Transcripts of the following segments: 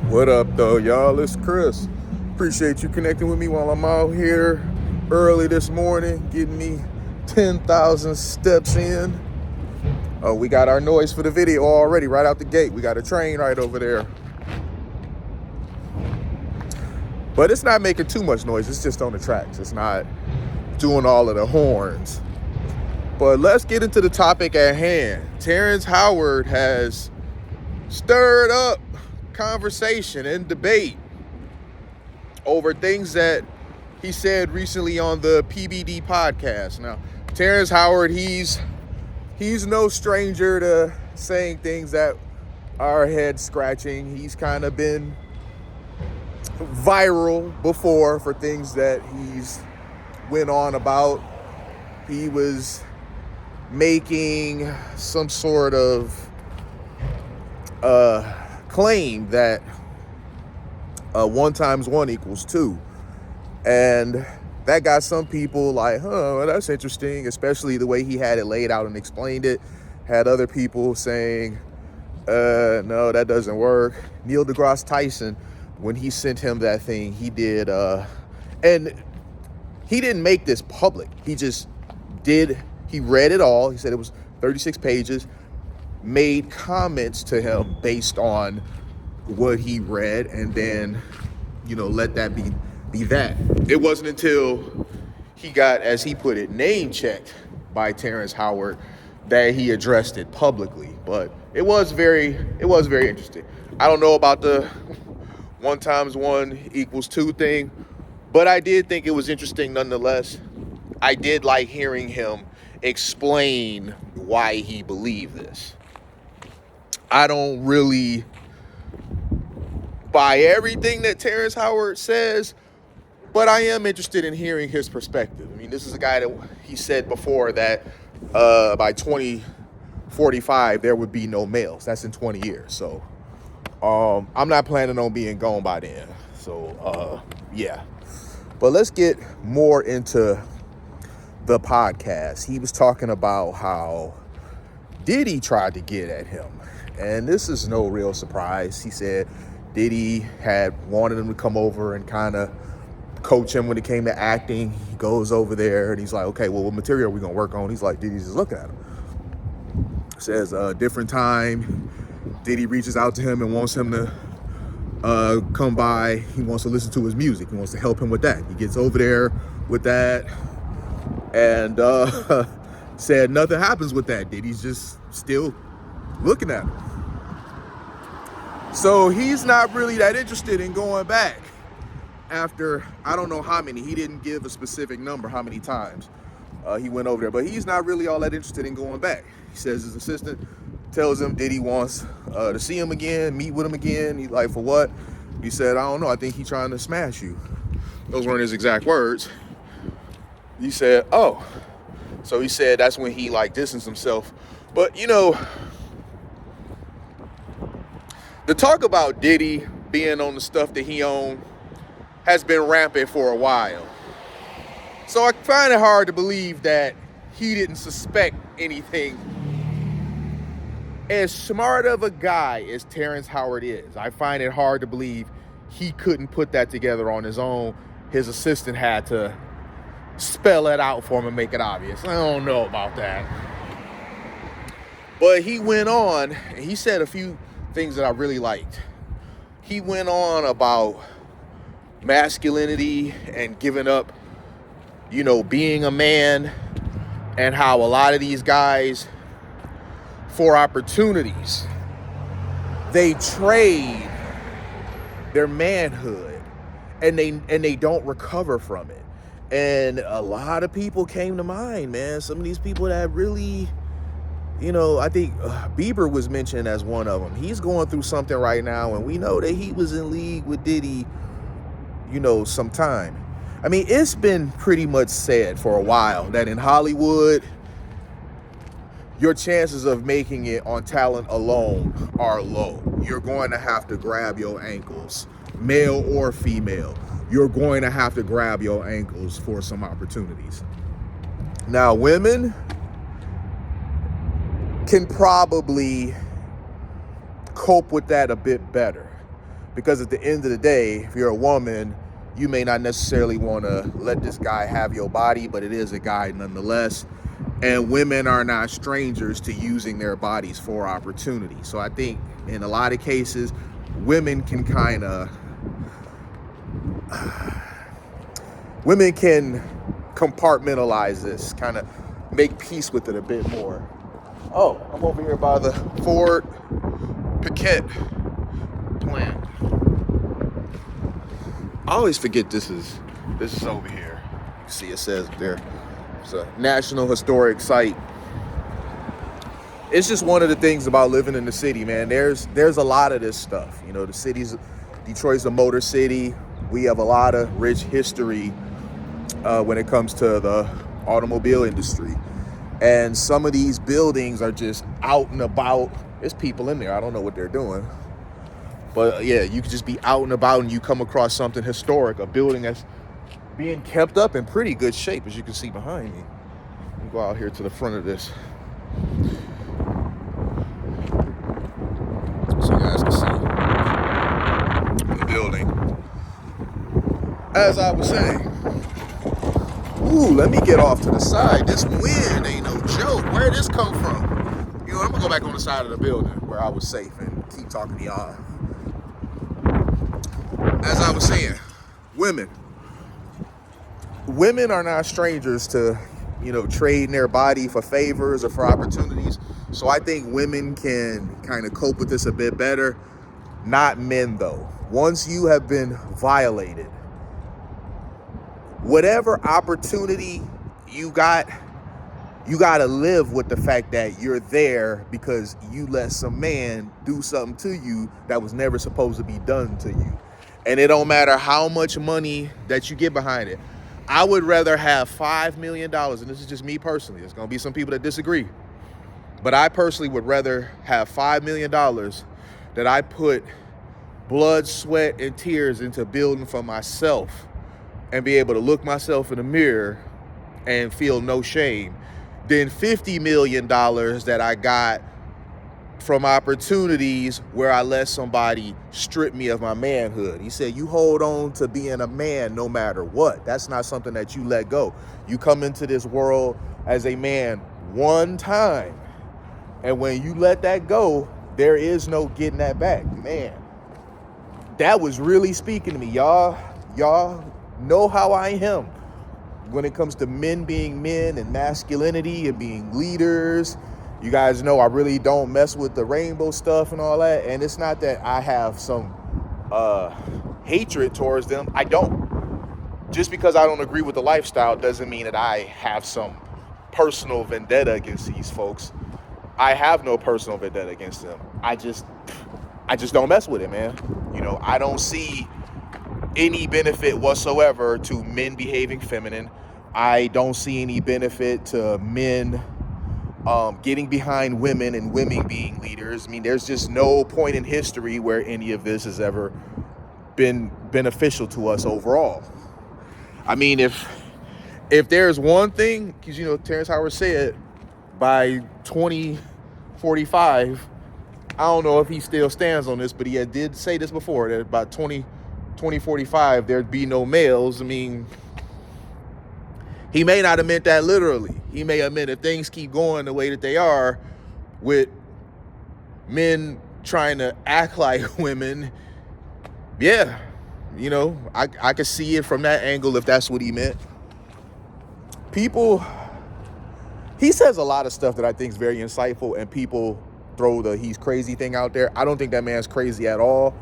What up, though, y'all? It's Chris. Appreciate you connecting with me while I'm out here early this morning, getting me 10,000 steps in. We got our noise for the video already right out the gate. We got a train right over there. But it's not making too much noise. It's just on the tracks. It's not doing all of the horns. But let's get into the topic at hand. Terrance Howard has stirred up conversation and debate over things that he said recently on the PBD podcast. Now, Terrace Howard, he's no stranger to saying things that are head scratching. He's kind of been viral before for things that he's went on about. He was making some sort of claim that 1 times 1 equals 2. And that got some people like, well, that's interesting, especially the way he had it laid out and explained it. Had other people saying, no, that doesn't work. Neil deGrasse Tyson, when he sent him that thing, he did, and he didn't make this public. He read it all. He said it was 36 pages, made comments to him based on what he read, and then, let that be that. It wasn't until he got, as he put it, name checked by Terrance Howard that he addressed it publicly. But it was very interesting. I don't know about the 1 times 1 equals 2 thing, but I did think it was interesting nonetheless. I did like hearing him explain why he believed this. I don't really buy everything that Terrance Howard says, but I am interested in hearing his perspective. I mean, this is a guy that he said before that by 2045 there would be no males. That's in 20 years. So I'm not planning on being gone by then. So yeah. But let's get more into the podcast. He was talking about how Diddy tried to get at him. And this is no real surprise. He said Diddy had wanted him to come over and kind of coach him when it came to acting. He goes over there and he's like, okay, well, what material are we going to work on? He's like, Diddy's just looking at him. Says a different time, Diddy reaches out to him and wants him to come by. He wants to listen to his music. He wants to help him with that. He gets over there with that and said nothing happens with that. Diddy's just still looking at him. So he's not really that interested in going back after, I don't know how many. He didn't give a specific number how many times he went over there, but he's not really all that interested in going back. He says his assistant tells him Diddy wants to see him again, meet with him again. He's like, for what? He said, I don't know. I think he's trying to smash you. Those weren't his exact words. He said, oh. So he said that's when he distanced himself. But, the talk about Diddy being on the stuff that he owned has been rampant for a while. So I find it hard to believe that he didn't suspect anything. As smart of a guy as Terrance Howard is, I find it hard to believe he couldn't put that together on his own. His assistant had to spell it out for him and make it obvious. I don't know about that. But he went on and he said a few things that I really liked. He went on about masculinity and giving up, being a man, and how a lot of these guys, for opportunities, they trade their manhood and they don't recover from it. And a lot of people came to mind, man. Some of these people that really, I think Bieber was mentioned as one of them. He's going through something right now, and we know that he was in league with Diddy, some time. I mean, it's been pretty much said for a while that in Hollywood, your chances of making it on talent alone are low. You're going to have to grab your ankles, male or female. You're going to have to grab your ankles for some opportunities. Now, women can probably cope with that a bit better Because at the end of the day, if you're a woman, you may not necessarily want to let this guy have your body, but it is a guy nonetheless. And women are not strangers to using their bodies for opportunity. So I think in a lot of cases, women can compartmentalize this, kind of make peace with it a bit more. Oh, I'm over here by the Ford Piquet plant. I always forget this is over here. You can see it says there. It's a National Historic Site. It's just one of the things about living in the city, man. There's a lot of this stuff. You know, Detroit's a motor city. We have a lot of rich history when it comes to the automobile industry. And some of these buildings are just out and about. There's people in there. I don't know what they're doing. But yeah, you could just be out and about and you come across something historic, a building that's being kept up in pretty good shape, as you can see behind me. Let me go out here to the front of this, so you guys can see the building. As I was saying, ooh, let me get off to the side. This wind ain't no joke. Where'd this come from? You know, I'm gonna go back on the side of the building where I was safe and keep talking to y'all. As I was saying, women are not strangers to, you know, trading their body for favors or for opportunities. So I think women can kind of cope with this a bit better. Not men, though. Once you have been violated, whatever opportunity you got to live with the fact that you're there because you let some man do something to you that was never supposed to be done to you. And it don't matter how much money that you get behind it. I would rather have $5 million, and this is just me personally. There's going to be some people that disagree. But I personally would rather have $5 million that I put blood, sweat, and tears into building for myself and be able to look myself in the mirror and feel no shame than $50 million that I got from opportunities where I let somebody strip me of my manhood. He said, you hold on to being a man no matter what. That's not something that you let go. You come into this world as a man one time. And when you let that go, there is no getting that back. Man, that was really speaking to me. Y'all know how I am when it comes to men being men and masculinity and being leaders. You guys know I really don't mess with the rainbow stuff and all that. And it's not that I have some hatred towards them. I don't. Just because I don't agree with the lifestyle doesn't mean that I have some personal vendetta against these folks. I have no personal vendetta against them. I just don't mess with it, man. You know, I don't see any benefit whatsoever to men behaving feminine. I don't see any benefit to men getting behind women and women being leaders. I mean, there's just no point in history where any of this has ever been beneficial to us overall. I mean, if there's one thing, because, you know, Terrance Howard said by 2045, I don't know if he still stands on this, but he did say this before, that by 2045, there'd be no males. I mean, he may not have meant that literally. He may have meant if things keep going the way that they are, with men trying to act like women, yeah, you know, I could see it from that angle if that's what he meant. He says a lot of stuff that I think is very insightful, and people throw the he's crazy thing out there. I don't think that man's crazy at all.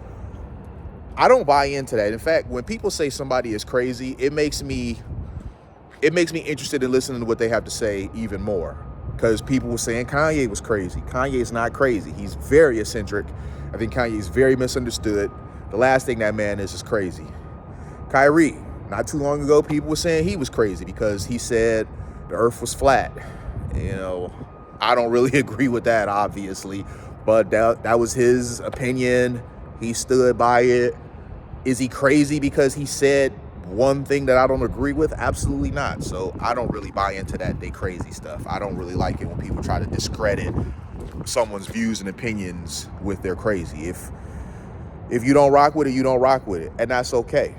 I don't buy into that. In fact, when people say somebody is crazy, it makes me interested in listening to what they have to say even more. Because people were saying Kanye was crazy. Kanye's not crazy. He's very eccentric. I think Kanye's very misunderstood. The last thing that man is crazy. Kyrie, not too long ago, people were saying he was crazy because he said the earth was flat. You know, I don't really agree with that, obviously. But that was his opinion. He stood by it. Is he crazy because he said one thing that I don't agree with? Absolutely not. So I don't really buy into that they crazy stuff. I don't really like it when people try to discredit someone's views and opinions with their crazy. If you don't rock with it, you don't rock with it, and that's okay.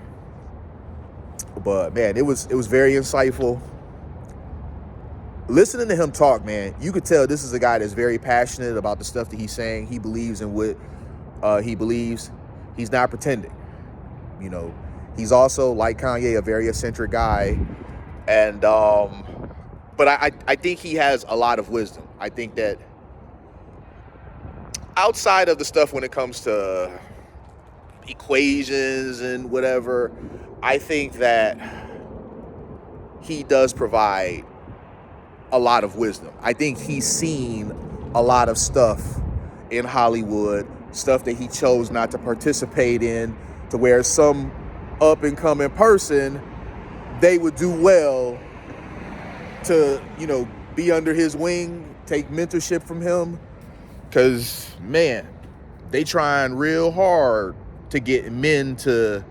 But man, it was very insightful. Listening to him talk, man, you could tell this is a guy that's very passionate about the stuff that he's saying. He believes in what he believes. He's not pretending. You know, he's also, like Kanye, a very eccentric guy. And but I think he has a lot of wisdom. I think that outside of the stuff when it comes to equations and whatever, I think that he does provide a lot of wisdom. I think he's seen a lot of stuff in Hollywood, stuff that he chose not to participate in, to where some up and coming person, they would do well to, you know, be under his wing, take mentorship from him. Cause man, they trying real hard to get men to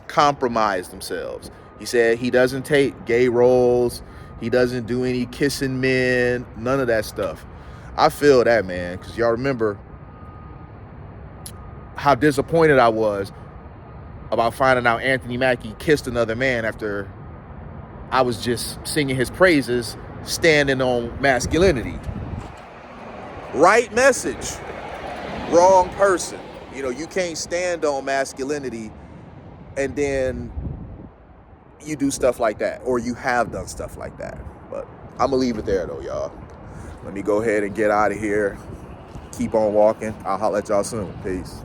compromise themselves. He said he doesn't take gay roles. He doesn't do any kissing men, none of that stuff. I feel that, man, because y'all remember how disappointed I was about finding out Anthony Mackie kissed another man after I was just singing his praises, standing on masculinity. Right message, wrong person. You know, you can't stand on masculinity and then you do stuff like that, or you have done stuff like that. But I'm gonna leave it there though, y'all. Let me go ahead and get out of here. Keep on walking. I'll holler at y'all soon. Peace.